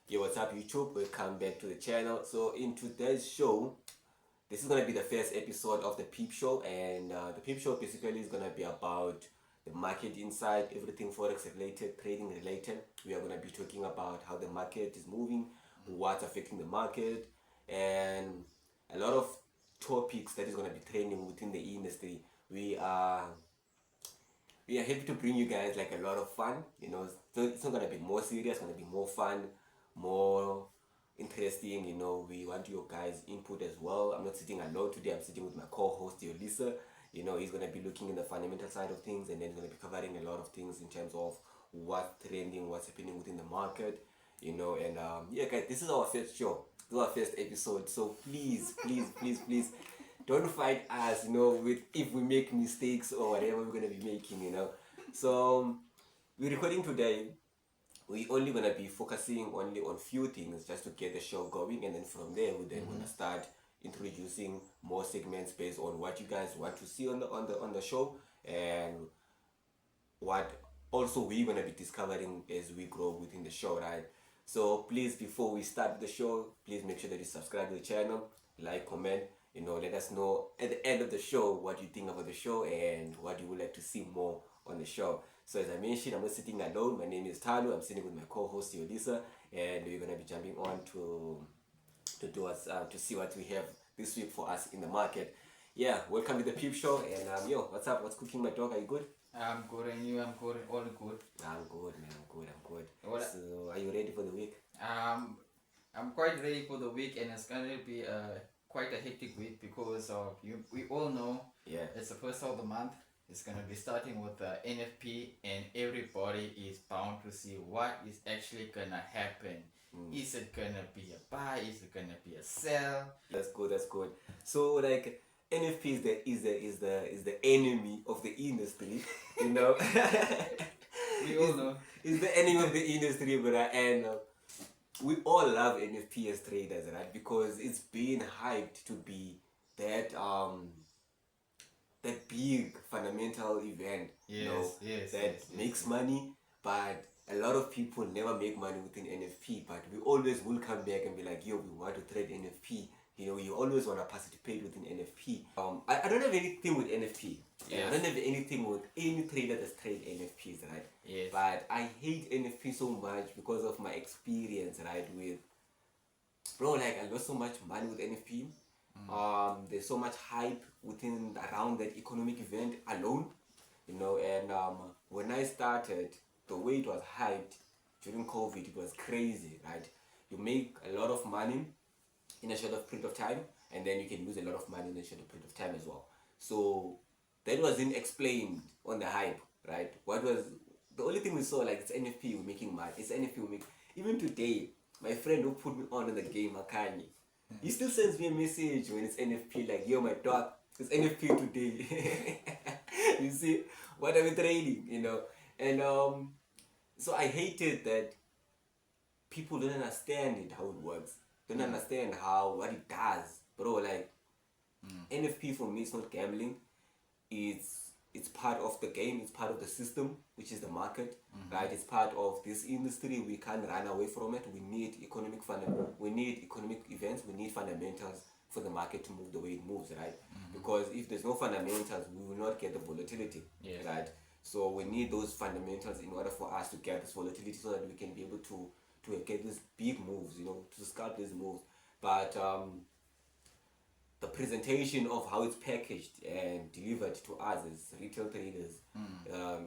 Yo, what's up YouTube? Welcome back to the channel. So in today's show, this is gonna be the first episode of the PiP show, and the PiP show basically is gonna be about the market inside, everything forex related, trading related. We are gonna be talking about how the market is moving, what's affecting the market, and a lot of topics that is gonna be trending within the industry. We are happy to bring you guys like a lot of fun. So it's not gonna be more serious, it's gonna be more fun, more interesting. We want your guys' input as well. I'm not sitting alone today, I'm sitting with my co-host Yolisa. He's gonna be looking in the fundamental side of things, and then he's gonna be covering a lot of things in terms of what's trending, what's happening within the market. And yeah guys, this is our first show, this is our first episode, so please don't fight us, with if we make mistakes or whatever we're gonna be making. So we're recording today. We're only gonna be focusing only on few things just to get the show going, and then from there we're then gonna start introducing more segments based on what you guys want to see on the show, and what also we're gonna be discovering as we grow within the show, right? So please, before we start the show, please make sure that you subscribe to the channel, like, comment, let us know at the end of the show what you think about the show and what you would like to see more on the show. So as I mentioned, I'm not sitting alone. My name is Thalu. I'm sitting with my co-host Yolisa, and we're gonna be jumping on to see what we have this week for us in the market. Yeah, welcome to the PiP show. And yo, what's up? What's cooking, my dog? Are you good? I'm good, and you? I'm good, all good. I'm good, man. I'm good. What? So, are you ready for the week? I'm quite ready for the week, and it's gonna be quite a hectic week because we all know, Yeah. it's the first of the month. It's gonna be starting with the NFP, and everybody is bound to see what is actually gonna happen. Is it gonna be a buy? Is it gonna be a sell? That's good. So like NFP is the enemy of the industry, you know. We all know. It's the enemy of the industry, but and we all love NFP as traders, right? Because it's been hyped to be that that big fundamental event, Yes, that makes money, but a lot of people never make money within NFP, but we always will come back and be like, yo, we want to trade NFP. You always want to participate within NFP. I don't have anything with NFP. Yes. I don't have anything with any trader that's trade NFPs, right? Yes. But I hate NFP so much because of my experience, right? With bro, like I lost so much money with NFP. There's so much hype around that economic event alone, and when I started, the way it was hyped during COVID, it was crazy, right? You make a lot of money in a short period of time, and then you can lose a lot of money in a short period of time as well. So that wasn't explained on the hype, right? What was the only thing we saw, like, it's NFP, we're making money, it's NFP, we make. Even today, my friend who put me on in the game, Akanye, he still sends me a message when it's NFP, like, yo, my dog, it's NFP today. You see, what are we trading, And so I hated that people don't understand it, how it works, don't understand what it does, bro. Like, NFP for me, it's not gambling. It's part of the game. It's part of the system, which is the market, right? It's part of this industry. We can't run away from it. We need we need economic events. We need fundamentals for the market to move the way it moves, right? Because if there's no fundamentals, we will not get the volatility, right? So we need those fundamentals in order for us to get this volatility, so that we can be able to get these big moves, to scalp these moves. But the presentation of how it's packaged and delivered to us as retail traders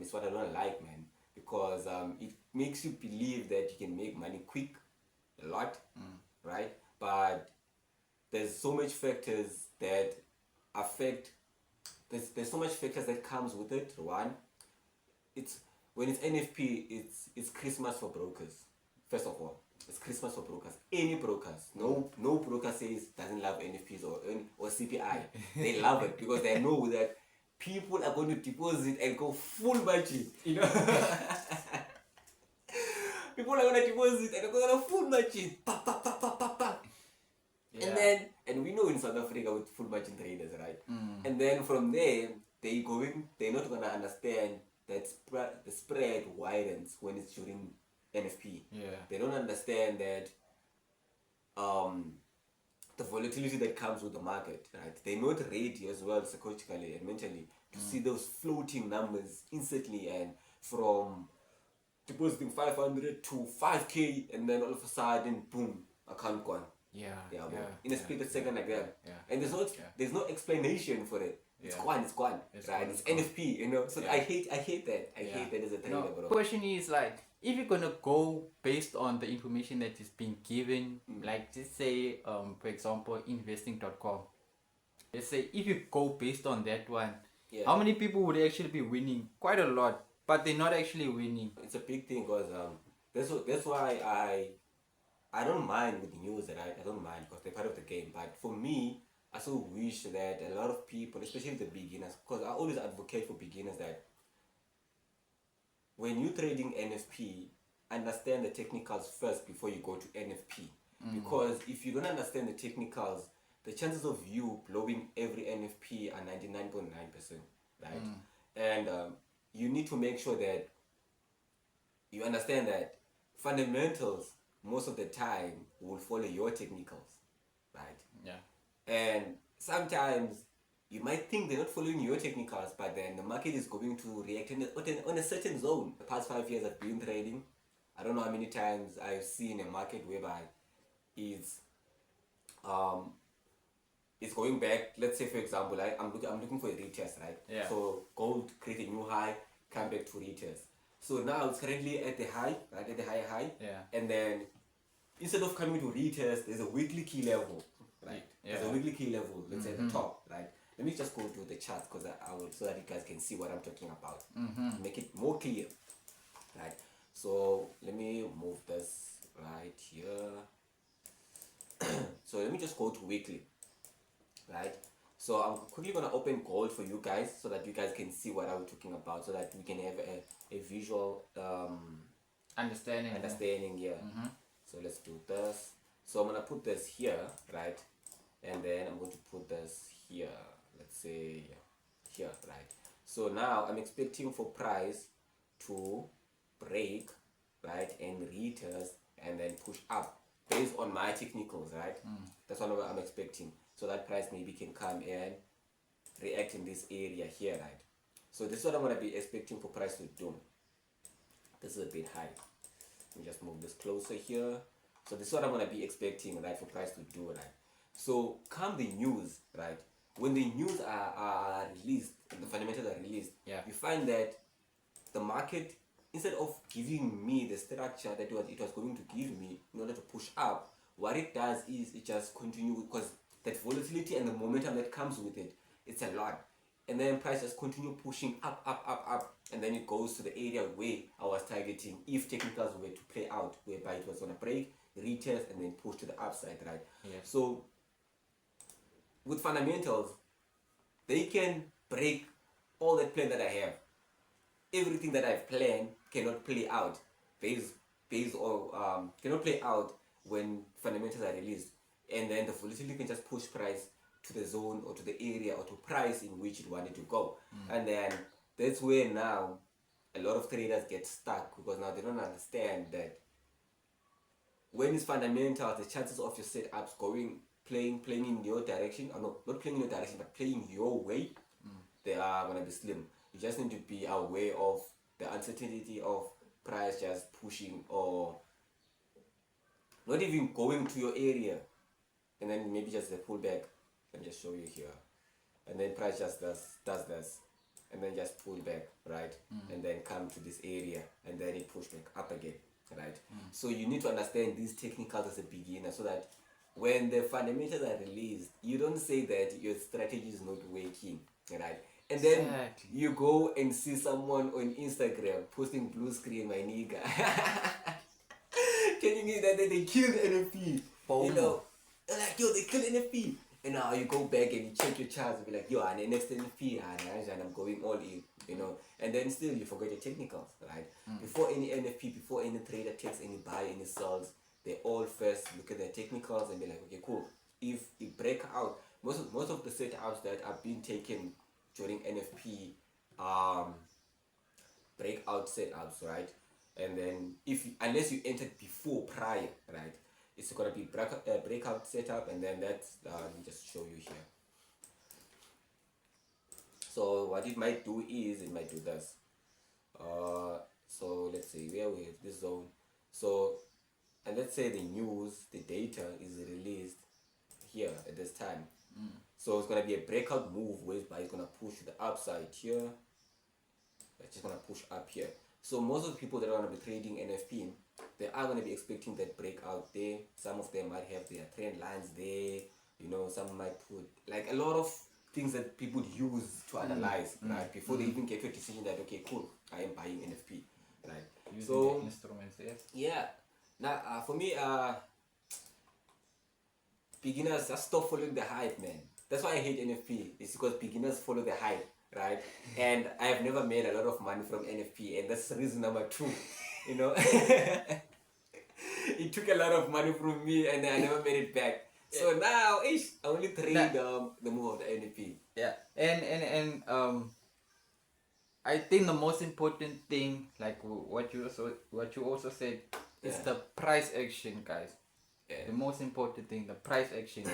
is what I don't like, man. Because it makes you believe that you can make money quick, a lot, right? But there's so much factors that affect. There's so much factors that comes with it. One, when it's NFP, it's Christmas for brokers. First of all, it's Christmas for brokers. Any brokers, no broker doesn't love NFPs or CPI. They love it because they know that people are going to deposit and go full margin. People are going to deposit and go full margin. Pa, pa, pa, pa, pa, pa. Yeah. And we know in South Africa with full margin traders, right? And then from there, they're not going to understand that the spread widens when it's during NFP. Yeah. They don't understand that the volatility that comes with the market, right? They're not ready as well psychologically and mentally to see those floating numbers instantly, and from depositing 500 to 5k, and then all of a sudden, boom, account gone. Yeah. Yeah, Yeah. in a split second like that. Yeah. And there's no explanation for it. It's Yeah. gone, It's right? gone, It's it's gone. NFP, you know. So Yeah. I hate that. I Yeah. hate that as a trader, No, bro. question is like, if you're gonna go based on the information that is being given, like just say, for example, investing.com. Let's say if you go based on that one, Yeah. how many people would actually be winning? Quite a lot, but they're not actually winning. It's a big thing because that's why I don't mind with the news, right? I don't mind because they're part of the game. But for me, I so wish that a lot of people, especially the beginners, because I always advocate for beginners that when you're trading NFP, understand the technicals first before you go to NFP. Because if you don't understand the technicals, the chances of you blowing every NFP are 99.9%, right? And you need to make sure that you understand that fundamentals most of the time will follow your technicals, right? Yeah. And sometimes you might think they're not following your technicals, but then the market is going to react on a certain zone. The past 5 years I've been trading, I don't know how many times I've seen a market whereby it's going back. Let's say, for example, I'm looking for a retest, right? Yeah. So gold create a new high, come back to retest. So now it's currently at the high, right? At the high. Yeah. And then instead of coming to retest, there's a weekly key level, right? Yeah. There's a weekly key level, let's say at the top, right? Let me just go to the charts because I will, so that you guys can see what I'm talking about. Make it more clear, right? So let me move this right here. So let me just go to weekly, right? So I'm quickly gonna open gold for you guys so that you guys can see what I'm talking about, so that we can have a visual Understanding. yeah. So let's do this. So I'm gonna put this here, right? And then I'm going to put this here. Let's say here, right? So now I'm expecting for price to break, right, and retest and then push up based on my technicals, right? That's what I'm expecting. So that price maybe can come and react in this area here, right? So this is what I'm gonna be expecting for price to do. This is a bit high. Let me just move this closer here. So this is what I'm gonna be expecting, right, for price to do, right? So come the news, right? When the news are released, the fundamentals are released, Yeah. you find that the market, instead of giving me the structure that it was going to give me in order to push up, what it does is it just continues, because that volatility and the momentum that comes with it, it's a lot. And then price just continue pushing up, and then it goes to the area where I was targeting if technicals were to play out, whereby it was gonna break, retest, and then push to the upside, right? Yeah. So with fundamentals, they can break all that plan that I have. Everything that I've planned cannot play out based on cannot play out when fundamentals are released, and then the volatility can just push price to the zone or to the area or to price in which it wanted to go. And then that's where now a lot of traders get stuck, because now they don't understand that when it's fundamental, the chances of your setups playing in your direction, or no, not playing in your direction, but playing your way, they are gonna be slim. You just need to be aware of the uncertainty of price just pushing, or not even going to your area, and then maybe just a pullback. Let me just show you here, and then price just does this, and then just pull back, right? And then come to this area, and then it push back up again, right? So you need to understand these technicals as a beginner, so that when the fundamentals are released, you don't say that your strategy is not working, right? And then Exactly. you go and see someone on Instagram posting blue screen, my nigga, telling me that they killed NFP. You know, they're like, yo, they killed NFP. And now you go back and you check your charts and be like, yo, and the next NFP, and I'm going all in, you know. And then still you forget your technicals, right? Before any NFP, before any trader takes any buy, any sells, they all first look at their technicals and be like, okay, cool. If you break out, most of the setups that have been taken during NFP, breakout setups, right? and then unless you entered before prior, right, it's gonna be breakout setup, and then that's let me just show you here. So what it might do is it might do this. So let's say where we have this zone. So, and let's say the news, the data is released here at this time. So it's gonna be a breakout move whereby it's gonna push the upside here. It's just gonna push up here. So most of the people that are gonna be trading NFP, they are gonna be expecting that breakout there. Some of them might have their trend lines there. You know, some might put like a lot of things that people use to analyze, right? Before they even get to a decision that okay, cool, I am buying NFP, right? Using So the instruments, yes. yeah. Now for me, beginners just stop following the hype, man. That's why I hate NFP. It's because beginners follow the hype, right? And I have never made a lot of money from NFP, and that's reason number 2. You know, it took a lot of money from me, and I never made it back. So now, I only trade the move of the NFP. Yeah, and I think the most important thing, like what you also said, is the price action, guys. Yeah. The most important thing, the price action.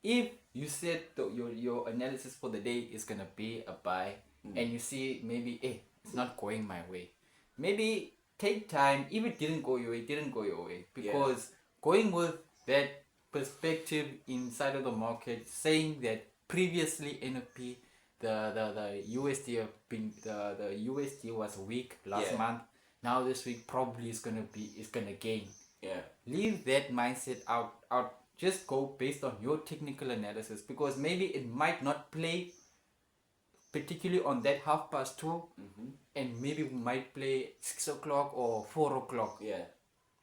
If you said your analysis for the day is gonna be a buy, and you see maybe it's not going my way, maybe take time. If it didn't go your way, because going with that perspective inside of the market, saying that previously NFP, the USD the USD was weak last month. Now this week probably is gonna gain. Yeah. Leave that mindset out. Just go based on your technical analysis, because maybe it might not play particularly on that 2:30, and maybe we might play 6 o'clock or 4 o'clock. Yeah.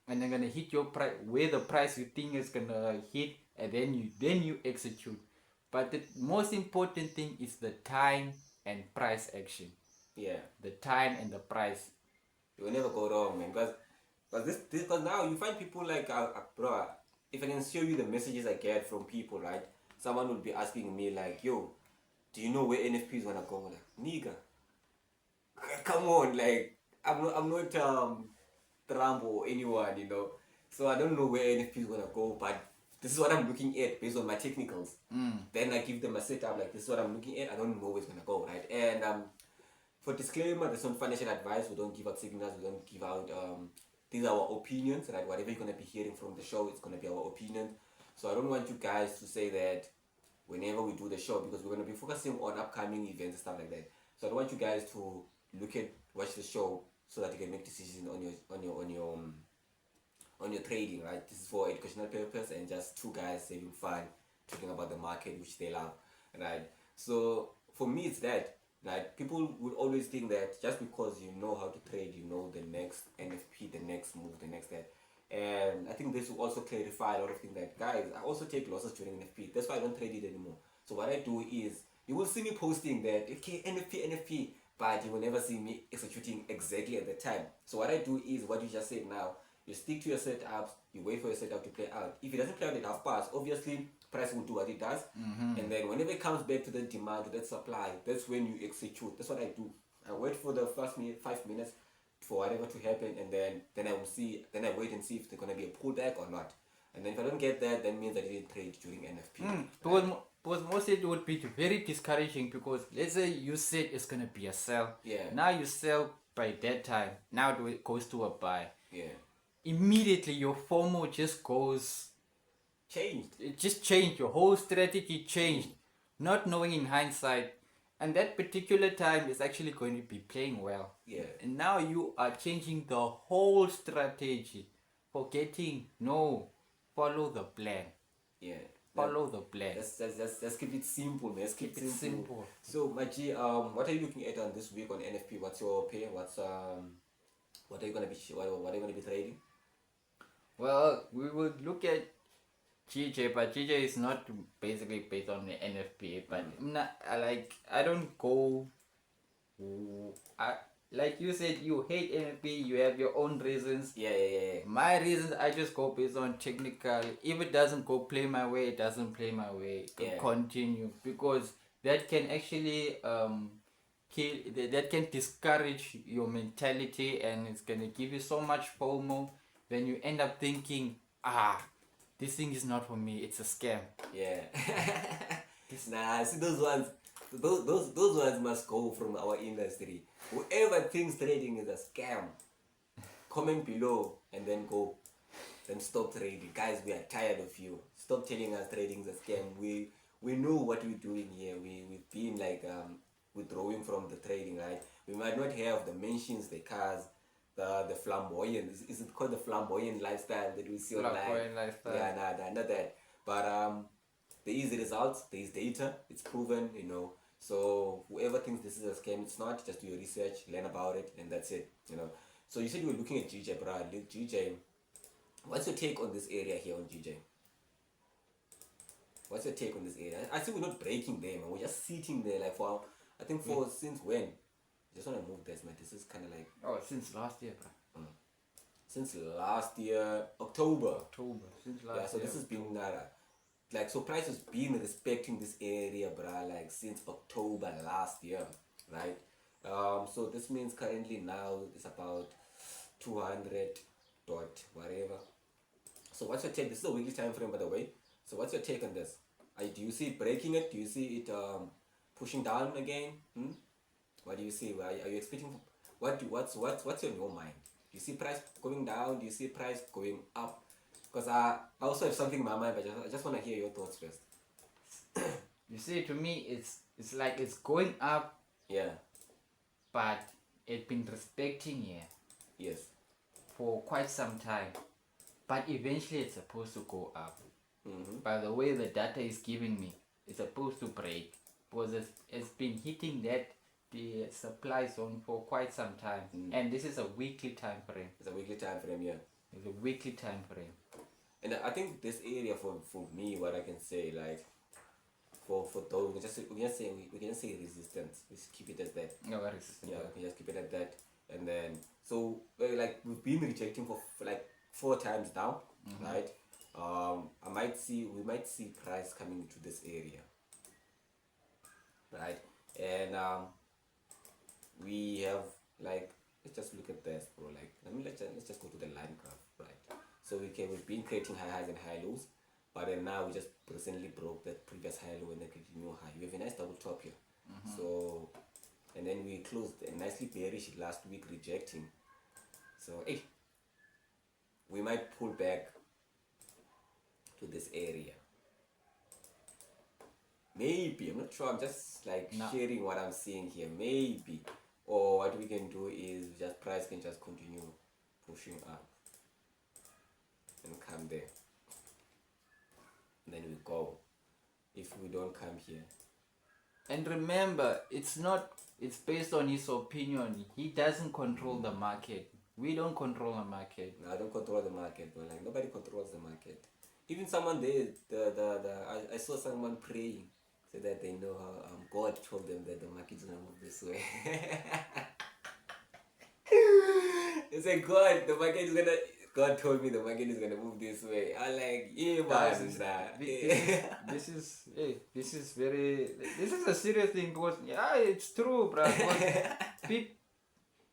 And they're gonna hit your price where the price you think is gonna hit, and then you execute. But the most important thing is the time and price action. Yeah. The time and the price. You will never go wrong, man. Because now you find people like bro. If I can show you the messages I get from people, right? Someone will be asking me like, "Yo, do you know where NFP is gonna go?" Like, nigga, come on, like I'm not Trump or anyone, you know. So I don't know where NFP is gonna go, but this is what I'm looking at based on my technicals. Then I give them a setup like this is what I'm looking at. I don't know where it's gonna go, right? And for disclaimer, there's not financial advice. We don't give out signals. We don't give out these are our opinions, right? Whatever you're gonna be hearing from the show, it's gonna be our opinion. So I don't want you guys to say that whenever we do the show, because we're gonna be focusing on upcoming events and stuff like that. So I don't want you guys to watch the show so that you can make decisions on your trading, right? This is for educational purpose and just two guys having fun talking about the market, which they love, right? So for me, it's that. Like people would always think that just because you know how to trade, you know the next NFP, the next move, the next that. And I think this will also clarify a lot of things that guys, I also take losses during NFP. That's why I don't trade it anymore. So what I do is you will see me posting that okay NFP, but you will never see me executing exactly at the time. So what I do is what you just said now. You stick to your setups, you wait for your setup to play out. If it doesn't play out at half past, obviously price will do what it does. And then whenever it comes back to the demand, to that supply, that's when you execute. That's what I do. I wait for the first 5 minutes for whatever to happen, and then I will see, then I wait and see if there's gonna be a pullback or not. And then if I don't get that, that means I didn't trade during NFP. Because mostly it would be very discouraging, because let's say you said it's gonna be a sell. Yeah. Now you sell by that time. Now it goes to a buy. Yeah. Immediately your FOMO just goes Changed. It just changed. Your whole strategy changed, not knowing in hindsight. And that particular time is actually going to be playing well. Yeah. And now you are changing the whole strategy, forgetting follow the plan. Yeah. Follow the plan. Let's keep it simple, man. Let's keep it simple. Simple. So, Maji, what are you looking at on this week on NFP? What's your opinion? What are you gonna be trading? Well, we would look at GJ, but GJ is not basically based on the NFP. But I don't go. Like you said, you hate NFP. You have your own reasons. Yeah. My reasons, I just go based on technical. If it doesn't go play my way, it doesn't play my way. Yeah. Continue, because that can actually that can discourage your mentality, and it's gonna give you so much FOMO. Then you end up thinking, this thing is not for me. It's a scam. Yeah. Nah, see those ones. Those ones must go from our industry. Whoever thinks trading is a scam, comment below and then go. Then stop trading. Guys, we are tired of you. Stop telling us trading is a scam. We know what we're doing here. We've been like withdrawing from the trading, right? We might not have the mansions, the cars, the flamboyant. Is it called the flamboyant lifestyle that we see online? Flamboyant lifestyle. Yeah, nah, not that. But there is results, there is data, it's proven, you know. So whoever thinks this is a scam, it's not. Just do your research, learn about it, and that's it, you know. So you said you were looking at GJ, bro. GJ, what's your take on this area here on GJ? What's your take on this area? I see we're not breaking there, man. We're just sitting there like for, I think for since when? Just want to move this, man. This is kind of like since last year, bro. Since last year, October. Since last year. Yeah, so this has been like, so price has been respecting this area, bruh, like since October last year, right? So this means currently now it's about 200 dot whatever. So what's your take? This is a weekly time frame, by the way. So what's your take on this? Do you see it breaking it? Do you see it pushing down again? What do you see? Are you expecting? What's in your mind? Do you see price going down? Do you see price going up? Because I also have something in my mind, but I just want to hear your thoughts first. You see, to me, it's like it's going up. Yeah. But it's been respecting here. Yes. For quite some time. But eventually it's supposed to go up. By the way the data is giving me, it's supposed to break. Because it's been hitting the supply zone for quite some time. And this is a weekly time frame. It's a weekly time frame, yeah. It's a weekly time frame. And I think this area for me, what I can say, like for those, we can say resistance. We just keep it as that. No resistance. Yeah, we can just keep it at that. And then so like we've been rejecting for like 4 times now, right? We might see price coming into this area, right? And we have like, let's just look at this, bro. Like let's just go to the line graph, right? So we've been creating high highs and high lows, but then now we just recently broke that previous high low and then created a new high. We have a nice double top here. So, and then we closed nicely bearish last week, rejecting. So we might pull back to this area. Maybe, I'm not sure, I'm just like sharing what I'm seeing here. Maybe. Or what we can do is just price can just continue pushing up and come there. And then we go. If we don't come here. And remember, it's based on his opinion. He doesn't control the market. We don't control the market. No, I don't control the market, but like nobody controls the market. Even someone there, I saw someone praying, said that they know how God told them that the market's gonna move this way. They said, God told me the market is gonna move this way. I'm like, yeah, man. This is a serious thing because it's true, bro.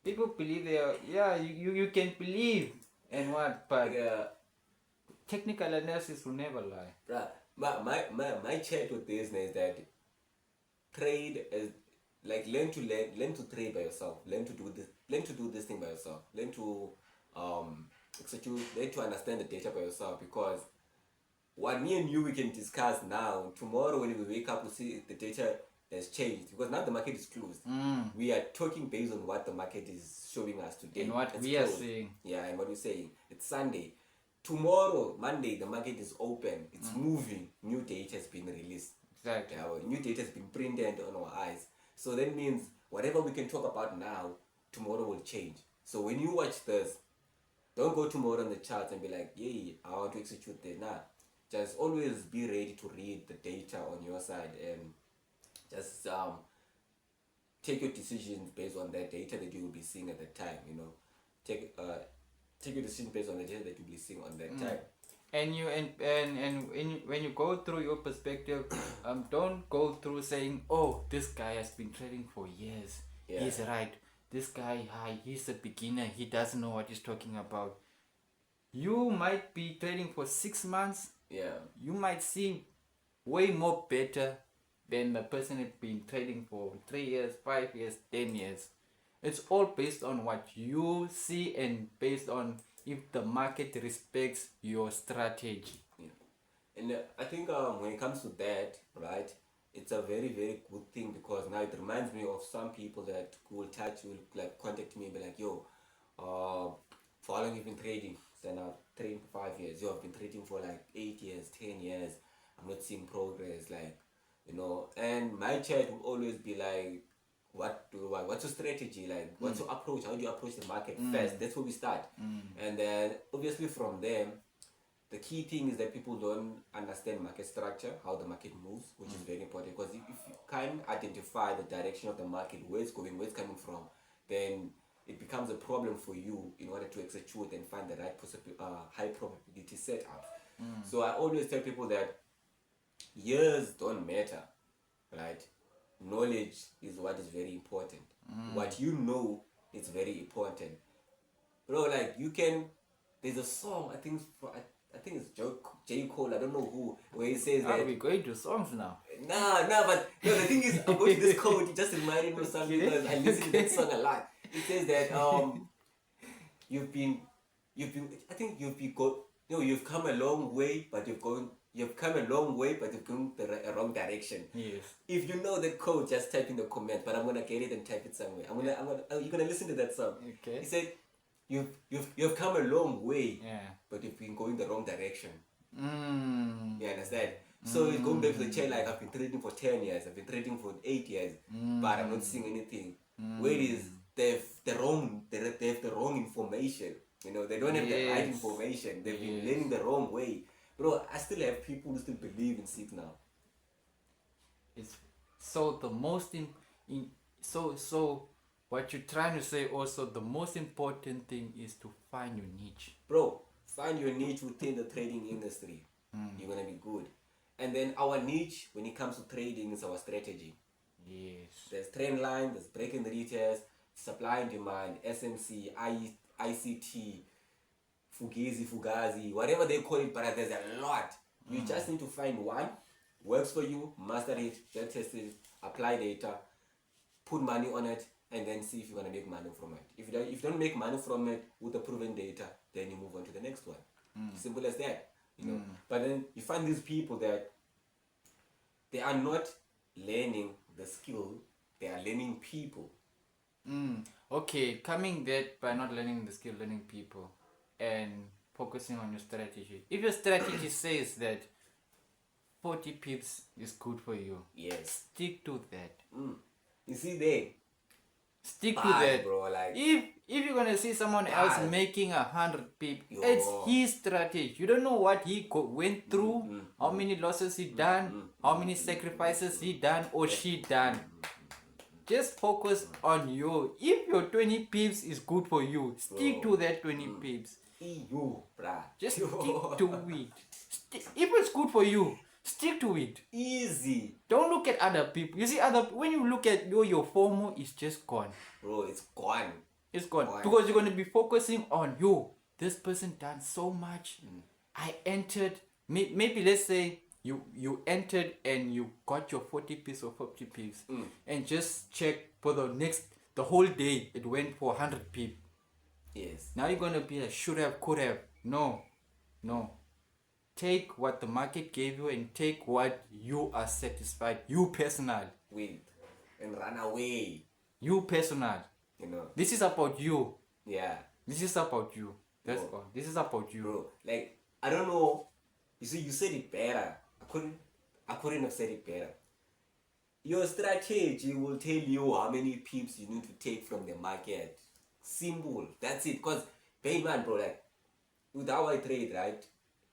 People believe you can believe and what, but technical analysis will never lie. Bruh, my chat with this is that trade is like learn to trade by yourself. Learn to do this thing by yourself. Learn to execute, learn to understand the data by yourself, because what me and you we can discuss now, tomorrow when we wake up we see the data has changed, because now the market is closed. We are talking based on what the market is showing us today. And what it's we closed. are seeing. Yeah, and what we're saying. It's Sunday. Tomorrow, Monday, the market is open. It's moving. New data has been released. Exactly. New data has been printed on our eyes. So that means whatever we can talk about now, tomorrow will change. So when you watch this, don't go tomorrow on the charts and be like, yay, I want to execute this. Nah, just always be ready to read the data on your side and just take your decisions based on that data that you will be seeing at the time. You know, take your decision based on the data that you'll be seeing on that time. And when you go through your perspective, don't go through saying, oh, this guy has been trading for years. Yeah. He's right. This guy, he's a beginner. He doesn't know what he's talking about. You might be trading for 6 months. Yeah. You might see way more better than the person that's been trading for 3 years, 5 years, 10 years. It's all based on what you see and based on if the market respects your strategy. Yeah. And I think when it comes to that, right, it's a very, very good thing, because now it reminds me of some people that will like contact me and be like, yo, for how long you've been trading? Then I've trading for 5 years. Yo, I've been trading for like 8 years, 10 years. I'm not seeing progress, like, you know. And my chat will always be like, what's your strategy, like what's your approach, how do you approach the market first? That's where we start. And then obviously from there, the key thing is that people don't understand market structure, how the market moves, which is very important, because if you can't identify the direction of the market, where it's going, where it's coming from, then it becomes a problem for you in order to execute and find the right high probability setup. So I always tell people that years don't matter, right? Knowledge is what is very important. What you know is very important, bro. Like there's a song, I think it's J. Cole, I don't know who, where he says that. Are we going to songs now? Nah, but no, the thing is, I'm going to this quote, it just reminded me of something, because I listen to that song a lot. It says that you've come a long way, but you've come a long way, but you've gone the wrong direction. Yes. If you know the code, just type in the comment. But I'm gonna get it and type it somewhere. You're gonna listen to that song. Okay. He said, you've come a long way, Yeah. but you've been going the wrong direction. You understand? So it's going back to the chain, like I've been trading for 10 years, I've been trading for 8 years, but I'm not seeing anything. Where it is, they have the wrong information. You know, they don't have the right information. They've been learning the wrong way. Bro, I still have people who still believe in signal. It's so the most so what you're trying to say also, the most important thing is to find your niche. Bro, find your niche within the trading industry. You're gonna be good. And then our niche when it comes to trading is our strategy. Yes. There's trend line, there's break and retest, supply and demand, SMC, ICT, Fugazi, whatever they call it, but there's a lot. You just need to find one, works for you, master it, then test it, apply data, put money on it, and then see if you're gonna make money from it. If you don't make money from it with the proven data, then you move on to the next one. Simple as that. You know. But then you find these people that they are not learning the skill, they are learning people. Okay, coming that by not learning the skill, learning people, and focusing on your strategy. If your strategy says that 40 pips is good for you, yes, stick to that. You see there, stick to that, bro. Like if you're gonna see someone else making 100 pip, it's his strategy. You don't know what he went through, how many losses he done, how many sacrifices he done or she done. Just focus on you. If your 20 pips is good for you, stick to that 20 pips. Just stick to it. If it's good for you, stick to it. Easy. Don't look at other people. You see, when you look at your FOMO is just gone. Bro, it's gone. It's gone. Because you're going to be focusing on you. This person done so much. I entered. Maybe let's say you entered and you got your 40 pips or 50 pips. And just check for the whole day it went for 100 pips. Yes. Now you're going to be like, should have, could have. No. Take what the market gave you and take what you are satisfied. You personal. With. And run away. You personal. You know. This is about you. Yeah. This is about you. That's all. This is about you. Bro, like, I don't know. You see, you said it better. I couldn't have said it better. Your strategy will tell you how many pips you need to take from the market. Simple. That's it. Because, pay man, bro, like, with how I trade, right?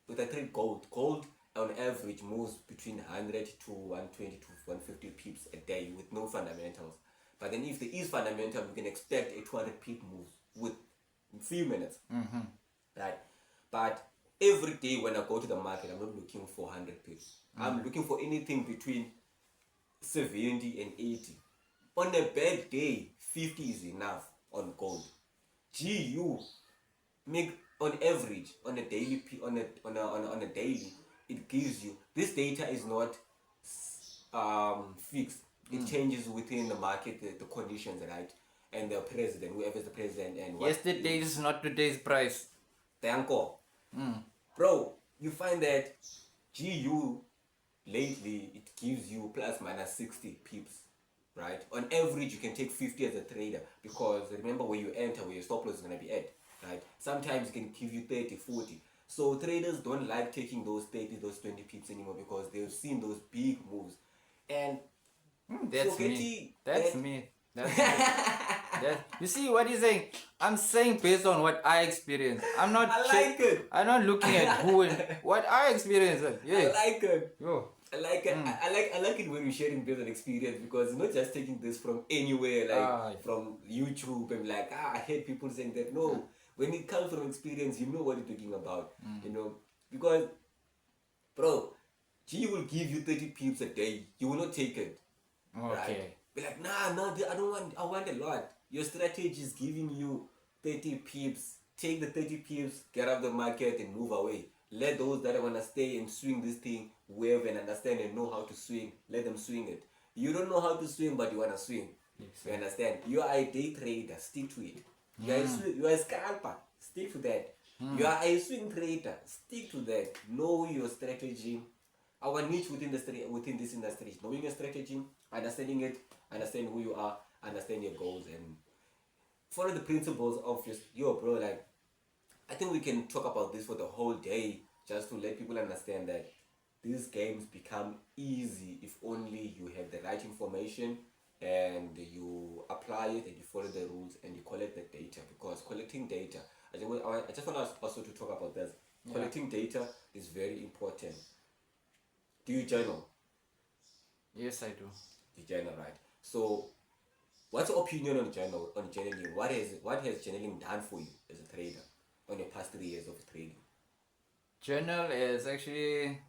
With I trade gold. Gold, on average, moves between 100 to 120 to 150 pips a day with no fundamentals. But then if there is fundamental, we can expect a 200 pip move with a few minutes. Right? But every day when I go to the market, I'm not looking for 100 pips. I'm looking for anything between 70 and 80. On a bad day, 50 is enough on gold. GU make on average on a daily on a daily, it gives you, this data is not fixed. It changes within the market, the conditions, right? And the president, whoever's the president, and what Yesterday is not today's price. Tanko. Bro, you find that GU lately it gives you plus minus 60 pips, right? On average, you can take 50 as a trader, because remember where you enter, where your stop loss is going to be at, right? Sometimes it can give you 30, 40. So traders don't like taking those 30, those 20 pips anymore, because they've seen those big moves. And That's me. forgetting That's that- me. That's me. You see what he's saying? I'm saying based on what I experience. I'm not. I like it. I'm not looking at who and what I experience. Yeah. I like it. Yo. I like it. I like it when we're sharing based on experience, because it's not just taking this from anywhere, like from YouTube and like I heard people saying that. No, when it comes from experience, you know what you're talking about. You know, because bro, G will give you 30 pips a day. You will not take it. Okay. Right? Be like, nah, I don't want. I want a lot. Your strategy is giving you 30 pips. Take the 30 pips, get out of the market, and move away. Let those that want to stay and swing this thing, wave and understand and know how to swing, let them swing it. You don't know how to swing, but you want to swing. Yes, You understand? You are a day trader, stick to it. You are a scalper, stick to that. You are a swing trader, stick to that. Know your strategy. Our niche within this industry is knowing your strategy, understanding it, understand who you are, understand your goals, and follow the principles of bro. Like, I think we can talk about this for the whole day, just to let people understand that these games become easy if only you have the right information and you apply it and you follow the rules and you collect the data. Because collecting data, I just want us also to talk about this. Collecting data is very important. Do you journal? Yes, I do. You journal, right? So, what's your opinion on journaling? What has journaling done for you as a trader on your past 3 years of trading? Journal has actually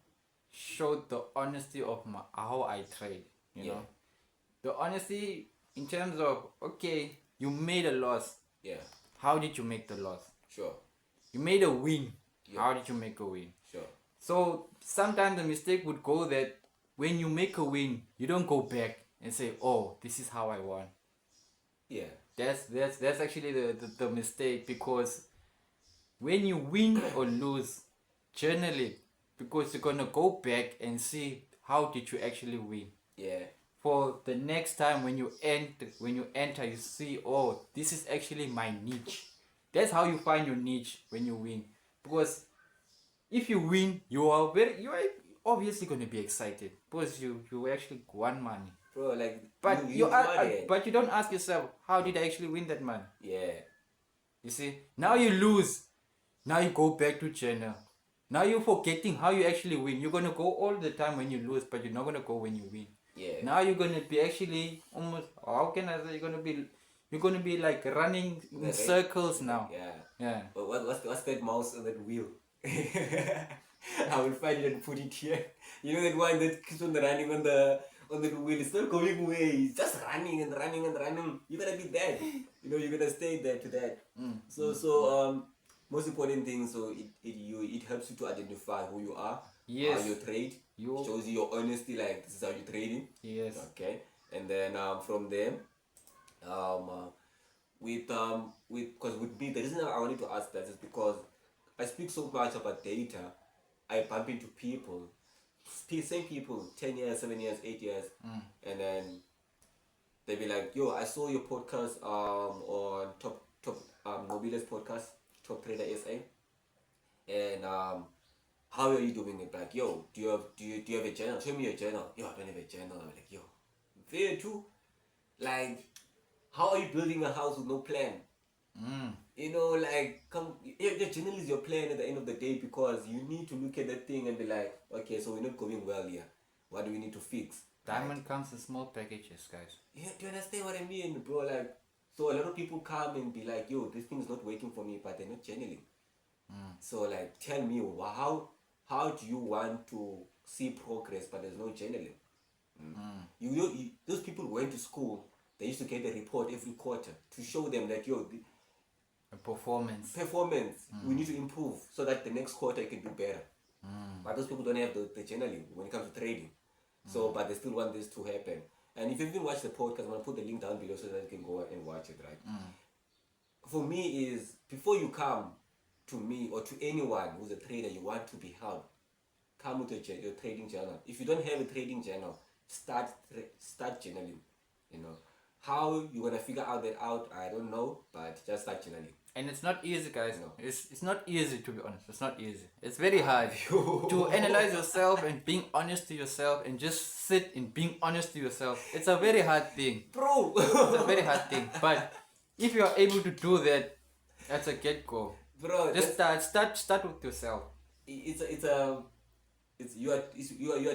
showed the honesty of how I trade. You know, the honesty in terms of, okay, you made a loss. Yeah. How did you make the loss? Sure. You made a win. Yeah. How did you make a win? Sure. So sometimes the mistake would go that when you make a win, you don't go back and say, "Oh, this is how I won." Yeah. That's actually the mistake, because when you win or lose, journal it, because you're gonna go back and see how did you actually win. Yeah. For the next time when you enter, you see, oh, this is actually my niche. That's how you find your niche when you win. Because if you win, you are obviously gonna be excited, because you actually won money. Bro, like, But but you don't ask yourself, how did I actually win that money? yeah. You see, now you lose. Now you go back to journal. Now you're forgetting how you actually win. You're gonna go all the time when you lose, but you're not gonna go when you win. Yeah. Now you're gonna be actually almost, how can I say, you're gonna be like running in circles now. Yeah. Yeah. But what's that mouse on that wheel? I will find it and put it here. You know that one that keeps on running on the wheel. It's not going away. It's just running and running and running. You're gonna be there. You know, you're gonna stay there to that. So most important thing. So it helps you to identify who you are. How you trade. Shows you your honesty. Like, this is how you're trading. Yes. Okay. And then from there, because with me, the reason I wanted to ask that is because I speak so much about data. I bump into people, same people, 10 years, 7 years, 8 years, and then they be like, yo, I saw your podcast on top Nobile's podcast, Top Trader SA, and how are you doing it? Like, yo, do you have a journal? Show me your journal. Yo, I don't have a journal. I'm like, yo, fair too. Like, how are you building a house with no plan? You know, like, your journal is your plan at the end of the day, because you need to look at that thing and be like, okay, so we're not going well here. What do we need to fix? Diamond comes in small packages, guys. Yeah, do you understand what I mean, bro? Like, so a lot of people come and be like, yo, this thing's not working for me, but they're not journaling. So like, tell me how do you want to see progress, but there's no journaling? Those people went to school. They used to get a report every quarter to show them that A performance. we need to improve so that the next quarter it can be better. But those people don't have the journaling when it comes to trading. So, but they still want this to happen. And if you haven't watched the podcast, I'm gonna put the link down below so that you can go and watch it, right? For me, is before you come to me or to anyone who's a trader, you want to be helped, come with your trading journal. If you don't have a trading journal, start journaling. You know how you're gonna figure out that out, I don't know, but just start journaling. And it's not easy, guys. No. It's not easy, to be honest. It's not easy. It's very hard to analyze yourself and being honest to yourself and just sit and being honest to yourself. It's a very hard thing. Bro. It's a very hard thing. But if you are able to do that, that's a get go. Bro, Just start with yourself. You are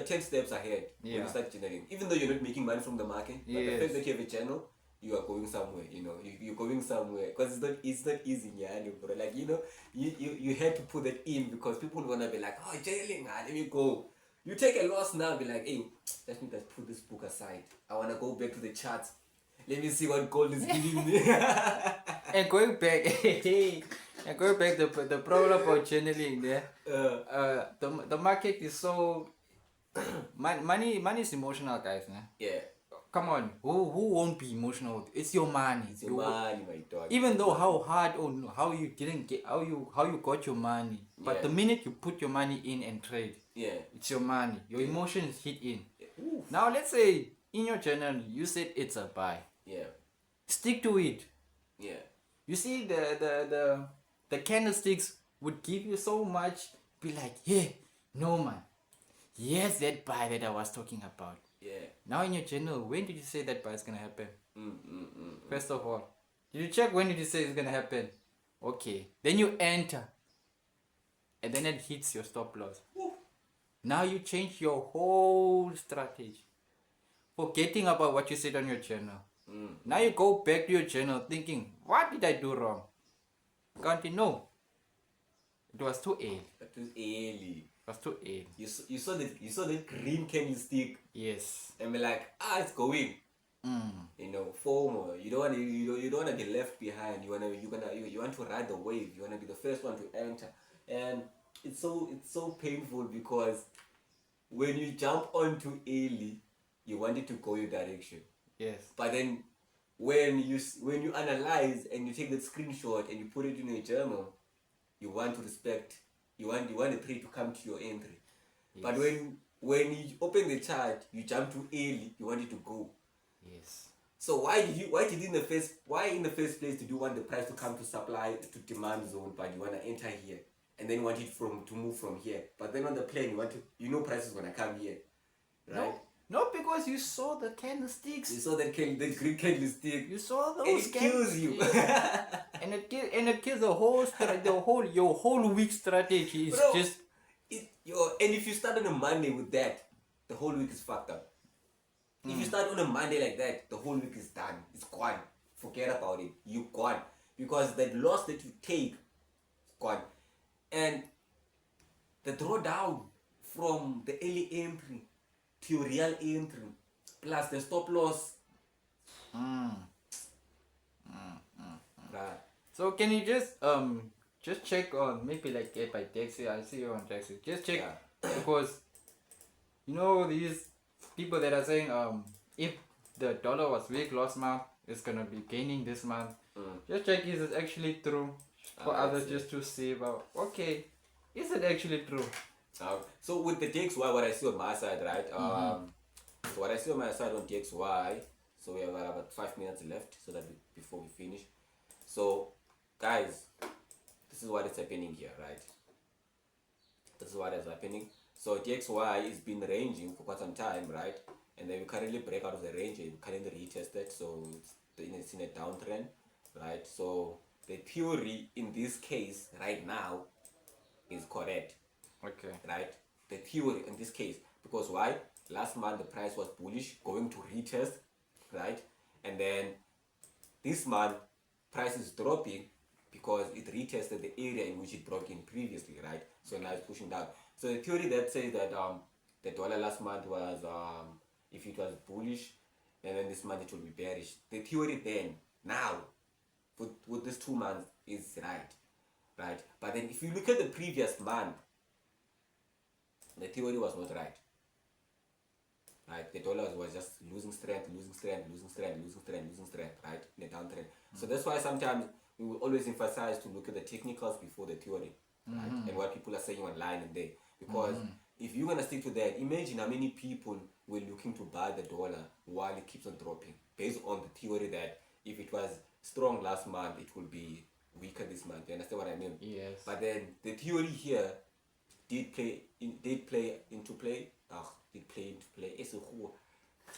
10 steps ahead when Yeah. you start generating. Even though you're not making money from the market, but the Yes. fact that you have a channel, you are going somewhere. You know, you're going somewhere because it's not easy, yeah, bro. Like, you know, you have to put that in because people wanna be like, oh, journaling, let me go. You take a loss now, be like, hey, let me just put this book aside. I wanna go back to the charts. Let me see what gold is giving me. And going back, the problem about journaling there. The market is so money is emotional, guys. Né? Yeah, Come on, who won't be emotional? It's your money. it's your money, my dog. Even though how hard or how you didn't get how you got your money, but Yeah. the minute you put your money in and trade, Yeah. it's your money. Your emotions hit in. Oof. Now let's say in your journal you said it's a buy. Yeah. Stick to it. Yeah. You see the candlesticks would give you so much. Be like, yeah, no man. Yes, that buy that I was talking about. Yeah. Now in your journal, when did you say that buy is gonna happen? Mm. First of all, did you check when did you say it's gonna happen? Okay. Then you enter. And then it hits your stop loss. Woo. Now you change your whole strategy. Forgetting about what you said on your journal. Now you go back to your journal thinking, what did I do wrong? Can't no. It was too early. That was early. It was too early. You saw the green candlestick Yes. and be like, it's going. You know, FOMO. You don't wanna be left behind. You want to ride the wave. You wanna be the first one to enter. And it's so painful because when you jump onto early, you want it to go your direction. Yes. But then when you analyze and you take that screenshot and you put it in your journal, you want to respect. You want the trade to come to your entry. Yes. But when you open the chart, you jump too early. You want it to go. Yes. So why in the first place did you want the price to come to supply to demand zone, but you want to enter here and then you want it to move from here? But then on the plane price is gonna come here, right? No, because you saw the candlesticks. You saw the green candlestick. You saw those It kills you. and it kills the whole your whole week strategy is Bro, just and if you start on a Monday with that, the whole week is fucked up. If you start on a Monday like that, the whole week is done. It's gone. Forget about it. You're gone. Because that loss that you take is gone. And the drawdown from the early entry to your real entry, plus the stop loss. Right. So can you just check on maybe like get by taxi? I see you on taxi. Just check because you know these people that are saying if the dollar was weak last month, it's gonna be gaining this month. Just check is it actually true for others just to see about okay, is it actually true? So with the DXY, what I see on my side, right? So what I see on my side on DXY, so we have about 5 minutes left, so that before we finish. So guys, this is what is happening here, right? This is what is happening. So DXY has been ranging for quite some time, right? And then we currently break out of the range and currently retested, so it's in a downtrend, right? So the theory in this case right now is correct. Okay. Right? The theory in this case. Because why? Last month the price was bullish, going to retest, right? And then this month price is dropping, because it retested the area in which it broke in previously, right? So now it's pushing down. So the theory that says that the dollar last month was if it was bullish, and then this month it will be bearish. The theory then now with this 2 months is right. But then if you look at the previous month, the theory was not right. Right, the dollar was just losing strength, right, in a downtrend. So that's why sometimes we will always emphasize to look at the technicals before the theory, right, and what people are saying online and there. Because if you're gonna stick to that, imagine how many people were looking to buy the dollar while it keeps on dropping, based on the theory that if it was strong last month, it will be weaker this month. You understand what I mean? Yes. But then the theory here did play into play.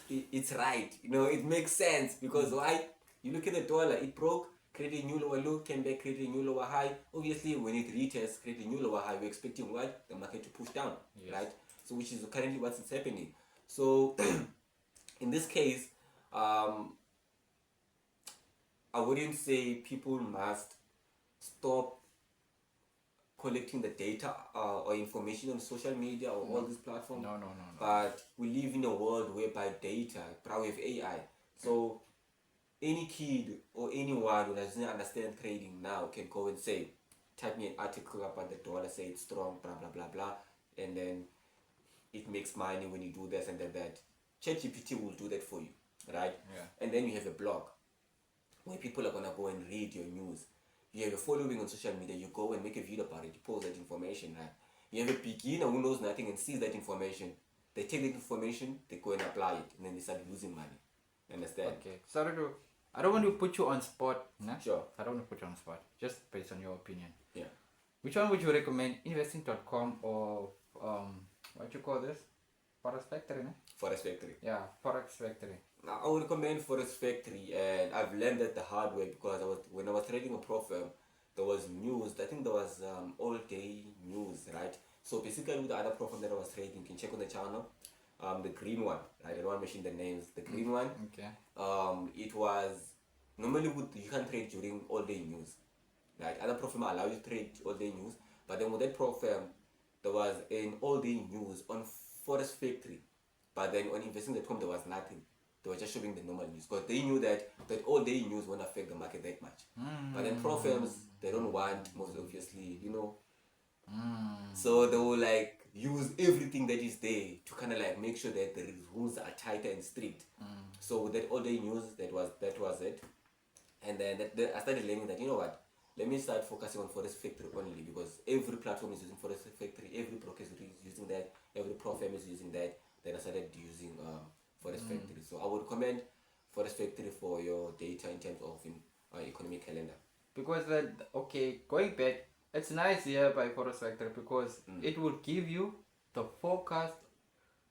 It's right, you know, it makes sense because why? You look at the dollar, it broke, created a new lower low, came back, created a new lower high. Obviously, when it retests, created a new lower high, we're expecting what? The market to push down, right? So, which is currently what's happening. So, in this case, I wouldn't say people must stop collecting the data or information on social media or all these platforms. No. But we live in a world whereby data, probably with AI. So any kid or anyone who doesn't understand trading now can go and say, type me an article about the dollar, say it's strong, blah, blah, blah, blah. And then it makes money when you do this and then that. ChatGPT will do that for you, right? Yeah. And then you have a blog where people are going to go and read your news. You have a following on social media, you go and make a video about it, you post that information, right? You have a beginner who knows nothing and sees that information. They take that information, they go and apply it, and then they start losing money. Understand? Okay. So I don't want to put you on spot. Nah? Sure. I don't want to put you on spot. Just based on your opinion. Yeah. Which one would you recommend? Investing.com or what you call this? Forex Factory, né? Forex Factory. Yeah, Forex Factory. Now, I would recommend Forex Factory, and I've learned that the hard way because when I was trading a pro firm, there was news. I think there was all day news, right? So basically, with the other pro firm that I was trading, you can check on the channel. The green one, right? I don't want to mention the names. The green one. Okay. It was normally you can trade during all day news, right? Other pro firm allow you to trade all day news, but then with that pro firm, there was an all day news on Forex Factory, but then on investing.com there was nothing. They were just showing the normal news because they knew that all day news won't affect the market that much. But then pro firms, they don't want, most obviously, you know. So they will like use everything that is there to kind of like make sure that the rules are tighter and strict. So with that all day news, that was it. And then I started learning that, you know what, let me start focusing on Forex Factory only because every platform is using Forex Factory, every broker is using that, every pro firm is using that. Then I started using Forex Factory. So I would recommend Forex Factory for your data in terms of economic calendar. Because going back, it's nice here by Forex Factory because it will give you the forecast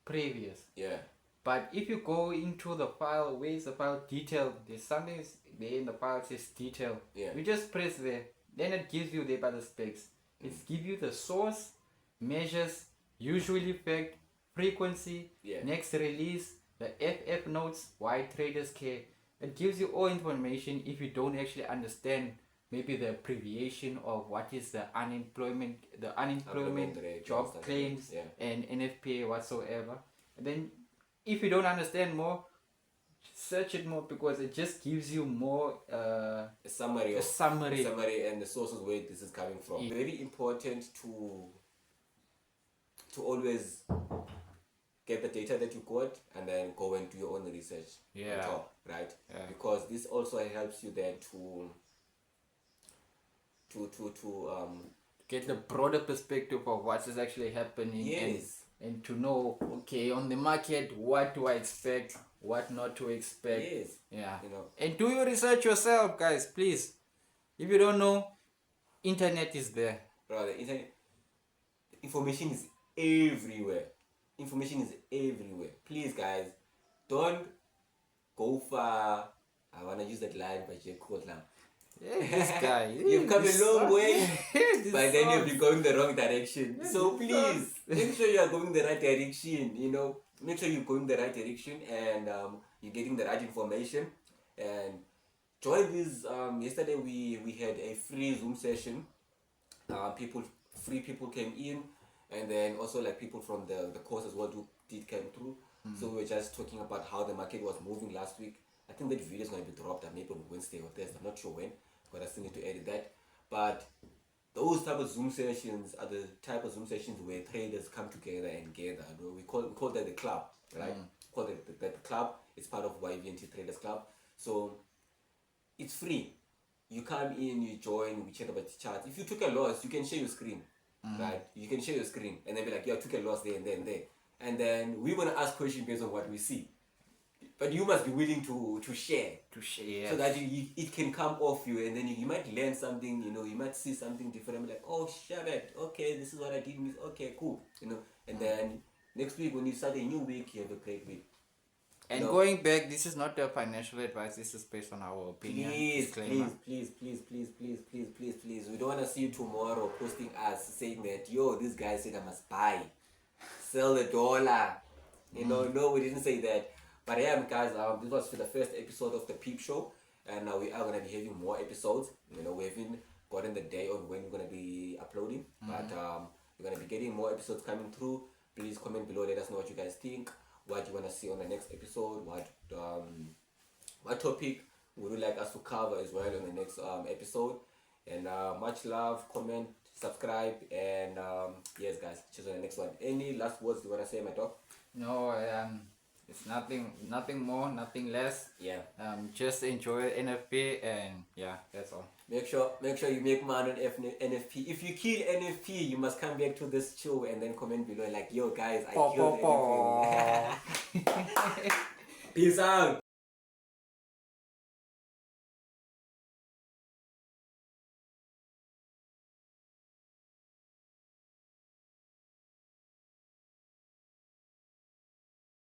previous. Yeah. But if you go into the file, where is the file detail? There's something there in the file says detail. Yeah. You just press there, then it gives you there by the specs. It gives you the source, measures, usual effect, frequency, next release, the FF notes, why traders care. It gives you all information if you don't actually understand maybe the abbreviation of what is the unemployment rate, job claims and NFP whatsoever. And then if you don't understand more, search it more because it just gives you more a summary and the sources where this is coming from. Very important to always get the data that you got and then go and do your own research on top, right? Because this also helps you then to get the broader perspective of what is actually happening and to know, okay, on the market, what do I expect, what not to expect. You know. And do your research yourself, guys, please. If you don't know, internet is there. Brother, internet information is everywhere. Information is everywhere. Please, guys, don't go far. I want to use that line by J. Cole now. This guy. You've come a long way, but then you'll be going the wrong direction. So please, make sure you are going the right direction, you know. Make sure you're going the right direction and you're getting the right information. And join these. Yesterday we had a free Zoom session. Free people came in, and then also like people from the course as well did come through. So we were just talking about how the market was moving last week. I think that video is going to be dropped maybe on Wednesday or Thursday. I'm not sure when, but I still need to edit that. But those type of Zoom sessions are the type of Zoom sessions where traders come together and gather. We call that the club, right? Call it the club. It's part of Yvnt Traders Club. So it's free. You come in, you join, we chat about the charts. If you took a loss, you can share your screen, right? You can share your screen and then be like, yeah, I took a loss there and there and there. And then we're gonna ask questions based on what we see. But you must be willing to share. So that it can come off you, and then you might learn something, you might see something different, like, oh shit, okay, this is what I did miss, okay, cool, and then next week when you start a new week, you have a great week. And going back, this is not a financial advice, this is based on our opinion. Please, we don't want to see you tomorrow posting us saying that, yo, this guy said I must buy, sell the dollar, no, we didn't say that. But yeah, guys, this was the first episode of the PiP show, and we are going to be having more episodes. We haven't gotten the day on when we're going to be uploading, but we're going to be getting more episodes coming through. Please comment below, let us know what you guys think, what you want to see on the next episode, what topic would you like us to cover as well on the next episode. And much love, comment, subscribe, and yes guys, cheers on the next one. Any last words you want to say, my dog? No, it's nothing more, nothing less. Yeah. Just enjoy NFP, and yeah, that's all. Make sure you make money on NFP. If you kill NFP, you must come back to this show and then comment below like, yo guys, I killed NFP. Peace out.